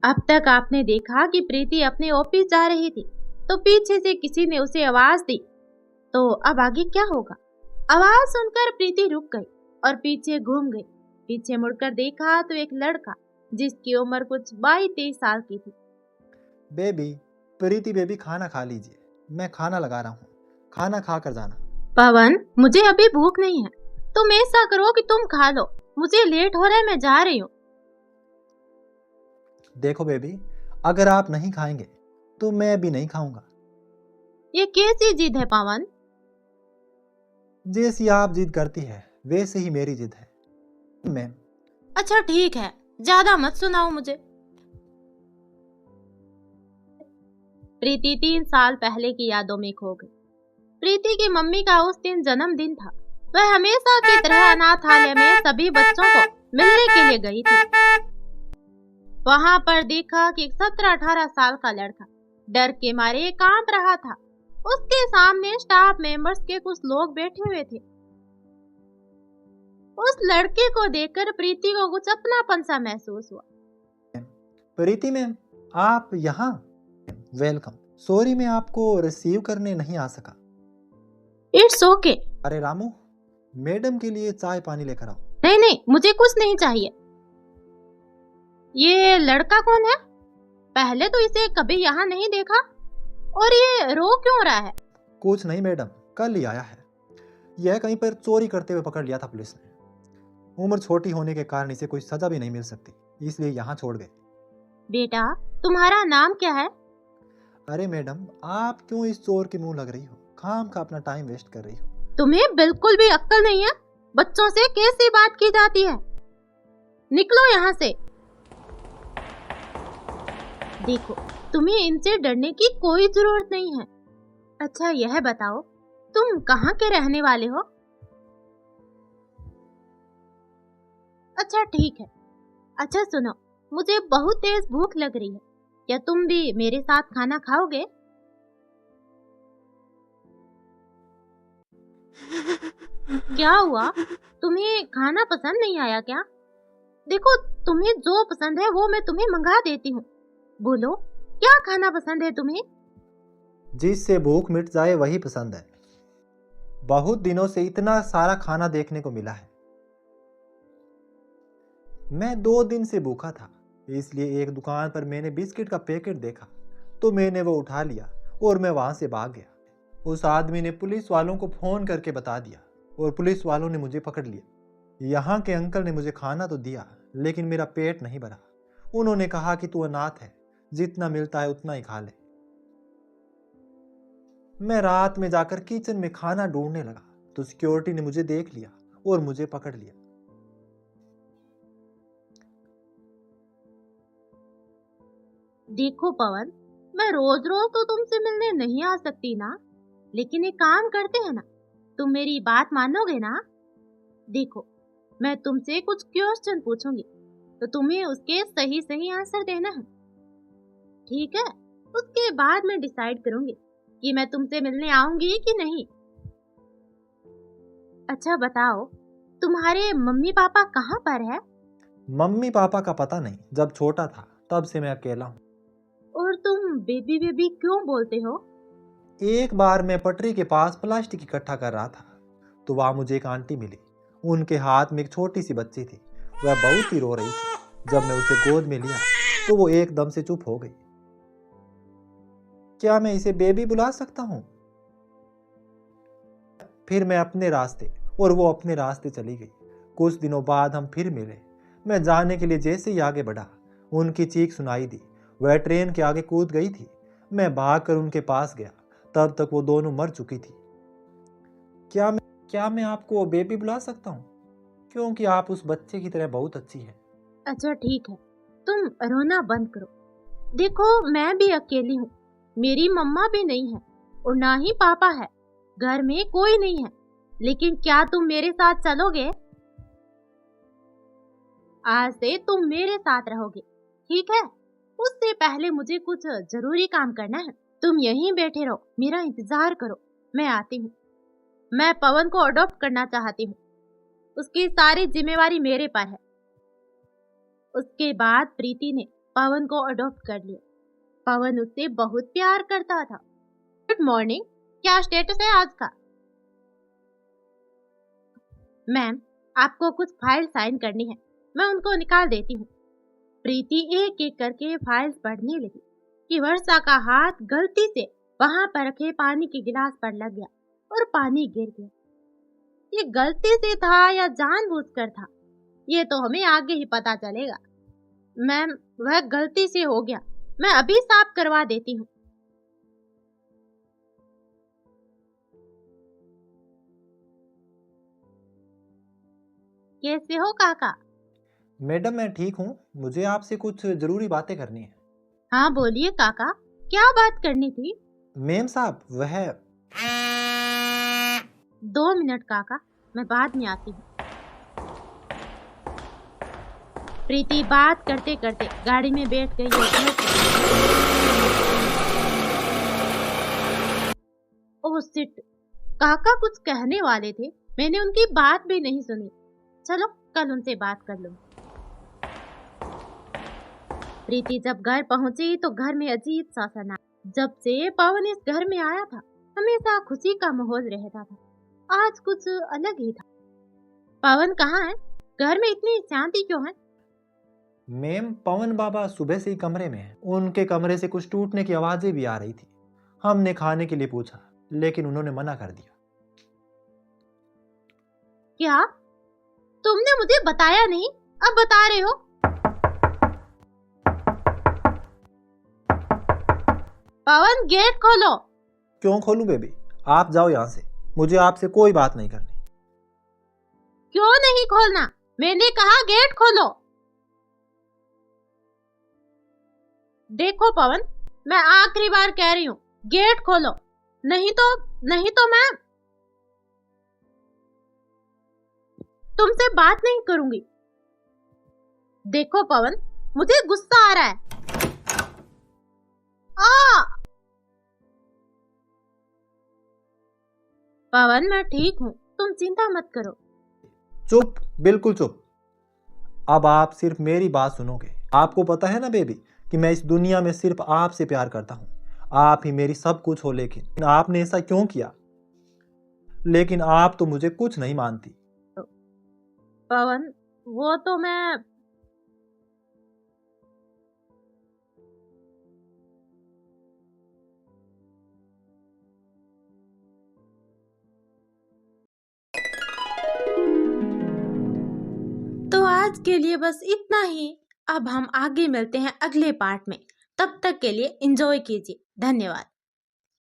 अब तक आपने देखा कि प्रीति अपने ऑफिस जा रही थी तो पीछे से किसी ने उसे आवाज दी। तो अब आगे क्या होगा? आवाज सुनकर प्रीति रुक गई और पीछे घूम गई। पीछे मुड़कर देखा तो एक लड़का जिसकी उम्र कुछ 22-23 साल की थी। बेबी, प्रीति बेबी, खाना खा लीजिए। मैं खाना लगा रहा हूँ, खाना खा कर जाना। पवन, मुझे अभी भूख नहीं है। तुम ऐसा करो कि तुम खा लो, मुझे लेट हो रहा है, मैं जा रही हूँ। देखो बेबी, अगर आप नहीं खाएंगे तो मैं भी नहीं खाऊंगा। ये कैसी जिद है पवन? जैसी आप जिद करती है वैसे ही मेरी जिद है। मैं अच्छा ठीक है, ज्यादा मत सुनाओ मुझे। प्रीति 3 साल पहले की यादों में खो गई। प्रीति की मम्मी का उस दिन जन्मदिन था। वह हमेशा की तरह अनाथालय में सभी बच्चों को मिलने के लिए गई थी। वहां पर देखा कि 17-18 साल का लड़का डर के मारे कांप रहा था। उसके सामने स्टाफ मेंबर्स के कुछ लोग बैठे हुए थे। उस लड़के को देखकर प्रीति को कुछ अपनापन सा महसूस हुआ। प्रीति मैम, आप यहाँ? वेलकम। सॉरी मैं आपको रिसीव करने नहीं आ सका। It's okay. अरे रामू, मैडम के लिए चाय पानी लेकर आओ। नहीं नहीं, मुझे कुछ नहीं चाहिए। ये लड़का कौन है? पहले तो इसे कभी यहाँ नहीं देखा। और ये रो क्यों रहा है? कुछ नहीं मैडम, कल ही आया है। यह कहीं पर चोरी करते हुए पकड़ लिया था पुलिस ने। उम्र छोटी होने के कारण इसे कोई सजा भी नहीं मिल सकती, इसलिए यहाँ छोड़ गए। बेटा, तुम्हारा नाम क्या है? अरे मैडम, आप क्यों इस चोर के मुंह लग रही हो? खाम खा अपना टाइम वेस्ट कर रही हो। तुम्हें बिल्कुल भी अक्ल नहीं है? बच्चों से कैसी बात की जाती है? निकलो यहाँ से। देखो, तुम्हें इनसे डरने की कोई जरूरत नहीं है। अच्छा यह बताओ, तुम कहाँ के रहने वाले हो? अच्छा ठीक है। अच्छा सुनो, मुझे बहुत तेज भूख लग रही है। क्या तुम भी मेरे साथ खाना खाओगे? क्या हुआ? तुम्हें खाना पसंद नहीं आया क्या? देखो, तुम्हें जो पसंद है वो मैं तुम्हें मंगा देती हूँ। बोलो, क्या खाना पसंद है तुम्हें? जिससे भूख मिट जाए वही पसंद है। बहुत दिनों से इतना सारा खाना देखने को मिला है। मैं 2 दिन से भूखा था, इसलिए एक दुकान पर मैंने बिस्किट का पैकेट देखा तो मैंने वो उठा लिया और मैं वहां से भाग गया। उस आदमी ने पुलिस वालों को फोन करके बता दिया और पुलिस वालों ने मुझे पकड़ लिया। यहाँ के अंकल ने मुझे खाना तो दिया, लेकिन मेरा पेट नहीं भरा। उन्होंने कहा कि तू अनाथ है, जितना मिलता है उतना ही खा ले। मैं रात में जाकर किचन में खाना ढूंढने लगा तो सिक्योरिटी ने मुझे देख लिया और मुझे पकड़ लिया। देखो पवन, मैं रोज रोज तो तुमसे मिलने नहीं आ सकती ना, लेकिन एक काम करते हैं ना, तुम मेरी बात मानोगे ना? देखो, मैं तुमसे कुछ क्वेश्चन पूछूंगी तो तुम्हें उसके सही सही आंसर देना है, ठीक है? उसके बाद मैं डिसाइड करूंगी कि मैं तुमसे मिलने आऊंगी कि नहीं। अच्छा बताओ, तुम्हारे मम्मी पापा कहाँ पर है? मम्मी पापा का पता नहीं, जब छोटा था तब से मैं अकेला हूँ। और तुम बेबी बेबी क्यों बोलते हो? एक बार मैं पटरी के पास प्लास्टिक इकट्ठा कर रहा था तो वहां मुझे एक आंटी मिली। उनके हाथ में एक छोटी सी बच्ची थी। वह बहुत ही रो रही थी। जब मैं उसे गोद में लिया तो वो एकदम से चुप हो गई। क्या मैं इसे बेबी बुला सकता हूँ? फिर मैं अपने रास्ते और वो अपने रास्ते चली गई। कुछ दिनों बाद हम फिर मिले। मैं जाने के लिए जैसे ही आगे बढ़ा, उनकी चीख सुनाई दी। वह ट्रेन के आगे कूद गई थी। मैं भागकर उनके पास गया, तब तक वो दोनों मर चुकी थी। क्या मैं आपको बेबी बुला सकता हूँ? क्योंकि आप उस बच्चे की तरह बहुत अच्छी है। अच्छा ठीक है, तुम रोना बंद करो। देखो, मैं भी अकेली हूँ। मेरी मम्मा भी नहीं है और ना ही पापा है। घर में कोई नहीं है। लेकिन क्या तुम मेरे साथ चलोगे? आज से तुम मेरे साथ रहोगे, ठीक है? उससे पहले मुझे कुछ जरूरी काम करना है। तुम यहीं बैठे रहो, मेरा इंतजार करो, मैं आती हूँ। मैं पवन को अडॉप्ट करना चाहती हूँ। उसकी सारी जिम्मेवारी मेरे पर है। उसके बाद प्रीति ने पवन को अडॉप्ट कर लिया। पवन उससे बहुत प्यार करता था। गुड मॉर्निंग, क्या स्टेटस है आज का? मैम, आपको कुछ फाइल साइन करनी है, मैं उनको निकाल देती हूँ। प्रीति एक एक करके फाइल्स पढ़ने लगी कि वर्षा का हाथ गलती से वहां पर रखे पानी के गिलास पर लग गया और पानी गिर गया। ये गलती से था या जानबूझकर था, ये तो हमें आगे ही पता चलेगा। मैम, वह गलती से हो गया, मैं अभी साफ करवा देती हूँ। कैसे हो काका? मैडम मैं ठीक हूँ, मुझे आपसे कुछ जरूरी बातें करनी है। हाँ बोलिए काका, क्या बात करनी थी? मेम साहब वह 2 मिनट काका, मैं बाद में आती हूँ। प्रीति बात करते करते गाड़ी में बैठ गई और घर चली। ओह शिट, काका कुछ कहने वाले थे, मैंने उनकी बात भी नहीं सुनी। चलो कल उनसे बात कर लूँ। प्रीति जब घर पहुंची तो घर में अजीब सा सन्नाटा। जब से पवन इस घर में आया था हमेशा खुशी का माहौल रहता था, आज कुछ अलग ही था। पवन कहाँ है? घर में इतनी शांति क्यों है? मैम पवन बाबा सुबह से ही कमरे में हैं। उनके कमरे से कुछ टूटने की आवाजें भी आ रही थी। हमने खाने के लिए पूछा लेकिन उन्होंने मना कर दिया। क्या तुमने मुझे बताया नहीं, अब बता रहे हो? पवन गेट खोलो। क्यों खोलूं बेबी, आप जाओ यहाँ से, मुझे आपसे कोई बात नहीं करनी। क्यों नहीं खोलना? मैंने कहा गेट खोलो। देखो पवन, मैं आखिरी बार कह रही हूँ, गेट खोलो, नहीं तो मैं तुमसे बात नहीं करूंगी। देखो पवन, मुझे गुस्सा आ रहा है। पवन मैं ठीक हूँ, तुम चिंता मत करो। चुप, बिल्कुल चुप। अब आप सिर्फ मेरी बात सुनोगे। आपको पता है ना बेबी कि मैं इस दुनिया में सिर्फ आपसे प्यार करता हूँ। आप ही मेरी सब कुछ हो, लेकिन आपने ऐसा क्यों किया? लेकिन आप तो मुझे कुछ नहीं मानती। पवन, वो तो मैं तो आज के लिए बस इतना ही। अब हम आगे मिलते हैं अगले पार्ट में। तब तक के लिए एंजॉय कीजिए। धन्यवाद।